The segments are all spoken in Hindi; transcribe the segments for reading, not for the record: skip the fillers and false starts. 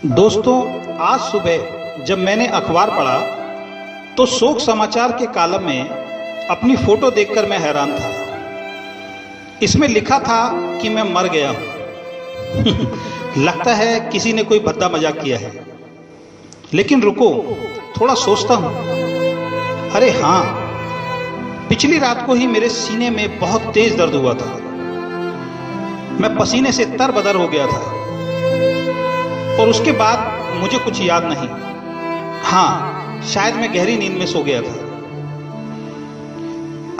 दोस्तों, आज सुबह जब मैंने अखबार पढ़ा तो शोक समाचार के कॉलम में अपनी फोटो देखकर मैं हैरान था। इसमें लिखा था कि मैं मर गया हूं। लगता है किसी ने कोई भद्दा मजाक किया है। लेकिन रुको, थोड़ा सोचता हूं। अरे हाँ, पिछली रात को ही मेरे सीने में बहुत तेज दर्द हुआ था। मैं पसीने से तरबतर हो गया था और उसके बाद मुझे कुछ याद नहीं। हाँ, शायद मैं गहरी नींद में सो गया था।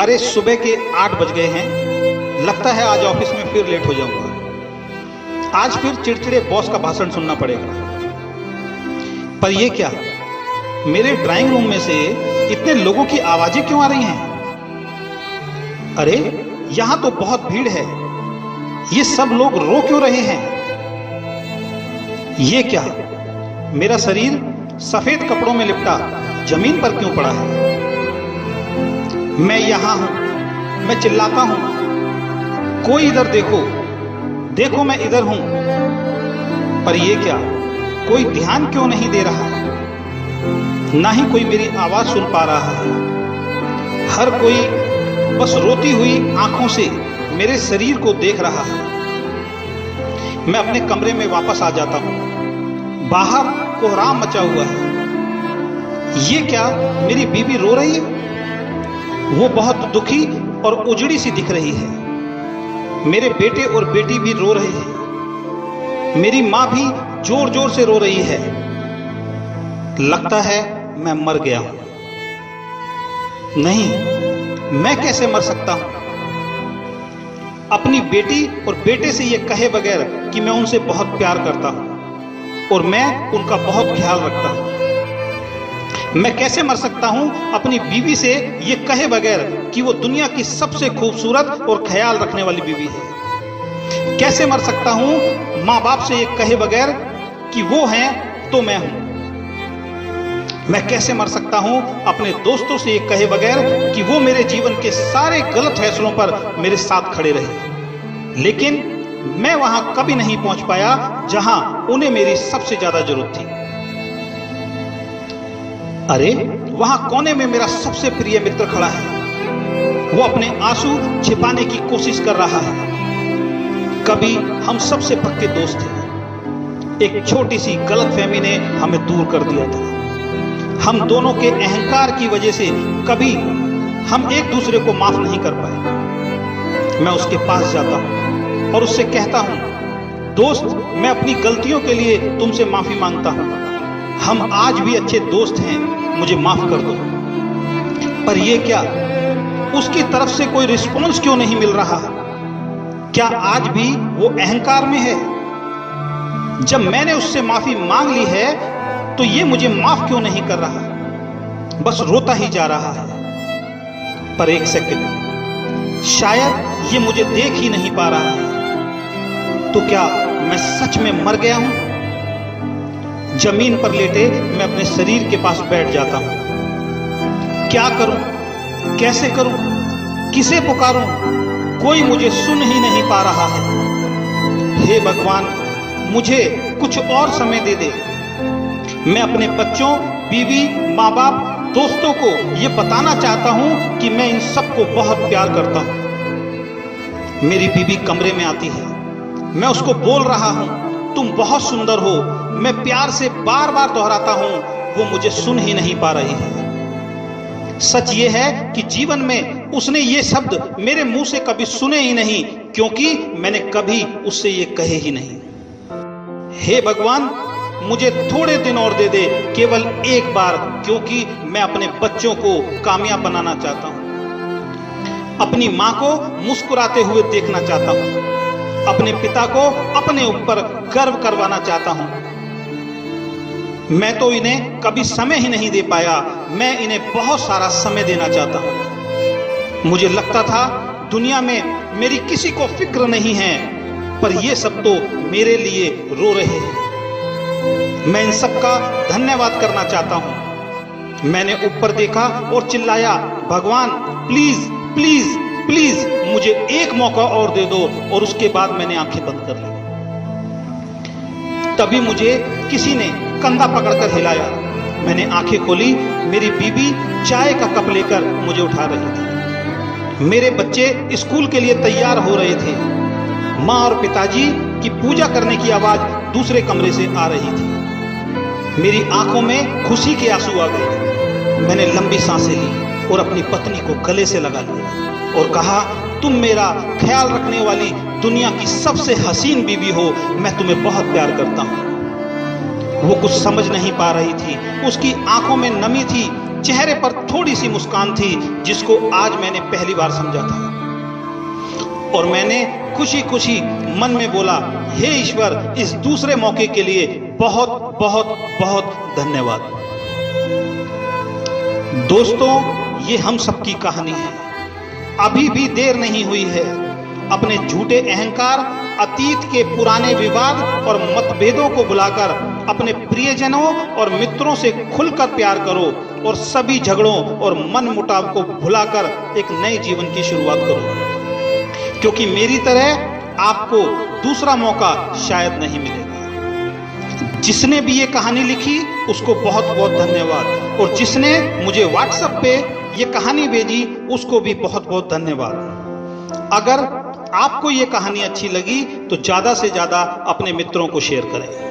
अरे सुबह के 8 बज गए हैं। लगता है आज ऑफिस में फिर लेट हो जाऊंगा। आज फिर चिड़चिड़े बॉस का भाषण सुनना पड़ेगा। पर यह क्या, मेरे ड्राइंग रूम में से इतने लोगों की आवाजें क्यों आ रही हैं? अरे यहां तो बहुत भीड़ है। ये सब लोग रो क्यों रहे हैं? ये क्या, मेरा शरीर सफेद कपड़ों में लिपटा जमीन पर क्यों पड़ा है? मैं यहां हूं, मैं चिल्लाता हूं, कोई इधर देखो, देखो मैं इधर हूं। पर यह क्या, कोई ध्यान क्यों नहीं दे रहा? ना ही कोई मेरी आवाज सुन पा रहा है। हर कोई बस रोती हुई आंखों से मेरे शरीर को देख रहा है। मैं अपने कमरे में वापस आ जाता हूं। बाहर कोहराम मचा हुआ है। ये क्या, मेरी बीवी रो रही है? वो बहुत दुखी और उजड़ी सी दिख रही है। मेरे बेटे और बेटी भी रो रहे हैं। मेरी मां भी जोर जोर से रो रही है। लगता है मैं मर गया हूं। नहीं, मैं कैसे मर सकता हूं? अपनी बेटी और बेटे से ये कहे बगैर कि मैं उनसे बहुत प्यार करता हूं और मैं उनका बहुत ख्याल रखता हूं। मैं कैसे मर सकता हूं अपनी बीवी से ये कहे बगैर कि वो दुनिया की सबसे खूबसूरत और ख्याल रखने वाली बीवी है? कैसे मर सकता हूं माँ बाप से ये कहे बगैर कि वो हैं तो मैं हूं? मैं कैसे मर सकता हूं अपने दोस्तों से ये कहे बगैर कि वो मेरे जीवन के सारे गलत फैसलों पर मेरे साथ खड़े रहे? लेकिन मैं वहां कभी नहीं पहुंच पाया जहां उन्हें मेरी सबसे ज्यादा जरूरत थी। अरे वहां कोने में मेरा सबसे प्रिय मित्र खड़ा है। वो अपने आंसू छिपाने की कोशिश कर रहा है। कभी हम सबसे पक्के दोस्त थे। एक छोटी सी गलतफहमी ने हमें दूर कर दिया था। हम दोनों के अहंकार की वजह से कभी हम एक दूसरे को माफ नहीं कर पाए। मैं उसके पास जाता हूं और उससे कहता हूं, दोस्त, मैं अपनी गलतियों के लिए तुमसे माफी मांगता हूं। हम आज भी अच्छे दोस्त हैं, मुझे माफ कर दो। पर यह क्या, उसकी तरफ से कोई रिस्पॉन्स क्यों नहीं मिल रहा? क्या आज भी वो अहंकार में है? जब मैंने उससे माफी मांग ली है तो ये मुझे माफ क्यों नहीं कर रहा? बस रोता ही जा रहा है। पर एक सेकंड, शायद ये मुझे देख ही नहीं पा रहा है। तो क्या मैं सच में मर गया हूं? जमीन पर लेटे मैं अपने शरीर के पास बैठ जाता हूं। क्या करूं, कैसे करूं, किसे पुकारूं? कोई मुझे सुन ही नहीं पा रहा है। हे भगवान, मुझे कुछ और समय दे दे। मैं अपने बच्चों, बीवी, माँ बाप, दोस्तों को ये बताना चाहता हूं कि मैं इन सबको बहुत प्यार करता हूं। मेरी बीवी कमरे में आती है। मैं उसको बोल रहा हूं, तुम बहुत सुंदर हो। मैं प्यार से बार बार दोहराता हूं, वो मुझे सुन ही नहीं पा रही है। सच ये है कि जीवन में उसने ये शब्द मेरे मुंह से कभी सुने ही नहीं, क्योंकि मैंने कभी उससे ये कहे ही नहीं। हे भगवान, मुझे थोड़े दिन और दे दे, केवल एक बार, क्योंकि मैं अपने बच्चों को कामयाब बनाना चाहता हूं। अपनी मां को मुस्कुराते हुए देखना चाहता हूं। अपने पिता को अपने ऊपर गर्व करवाना चाहता हूं। मैं तो इन्हें कभी समय ही नहीं दे पाया। मैं इन्हें बहुत सारा समय देना चाहता हूं। मुझे लगता था दुनिया में मेरी किसी को फिक्र नहीं है, पर ये सब तो मेरे लिए रो रहे हैं। मैं इन सब का धन्यवाद करना चाहता हूं। मैंने ऊपर देखा और चिल्लाया, भगवान प्लीज प्लीज प्लीज मुझे एक मौका और दे दो। और उसके बाद मैंने आंखें बंद कर ली। तभी मुझे किसी ने कंधा पकड़कर हिलाया। मैंने आंखें खोली, मेरी बीबी चाय का कप लेकर मुझे उठा रही थी। मेरे बच्चे स्कूल के लिए तैयार हो रहे थे। माँ और पिताजी की पूजा करने की आवाज दूसरे कमरे से आ रही थी। मेरी आंखों में खुशी के आंसू आ गए। मैंने लंबी सांसें ली और अपनी पत्नी को गले से लगा लिया और कहा, तुम मेरा ख्याल रखने वाली दुनिया की सबसे हसीन बीवी हो, मैं तुम्हें बहुत प्यार करता हूं। वो कुछ समझ नहीं पा रही थी। उसकी आंखों में नमी थी, चेहरे पर थोड़ी सी मुस्कान थी, जिसको आज मैंने पहली बार समझा था। और मैंने खुशी खुशी मन में बोला, हे ईश्वर, इस दूसरे मौके के लिए बहुत बहुत बहुत धन्यवाद। दोस्तों, ये हम सबकी कहानी है। अभी भी देर नहीं हुई है। अपने झूठे अहंकार, अतीत के पुराने विवाद और मतभेदों को भुलाकर अपने प्रियजनों और मित्रों से खुलकर प्यार करो और सभी झगड़ों और मनमुटाव को भुलाकर एक नए जीवन की शुरुआत करो, क्योंकि मेरी तरह आपको दूसरा मौका शायद नहीं मिलेगा। जिसने भी ये कहानी लिखी उसको बहुत बहुत धन्यवाद, और जिसने मुझे व्हाट्सएप पे ये कहानी भेजी उसको भी बहुत बहुत धन्यवाद। अगर आपको ये कहानी अच्छी लगी तो ज्यादा से ज्यादा अपने मित्रों को शेयर करें।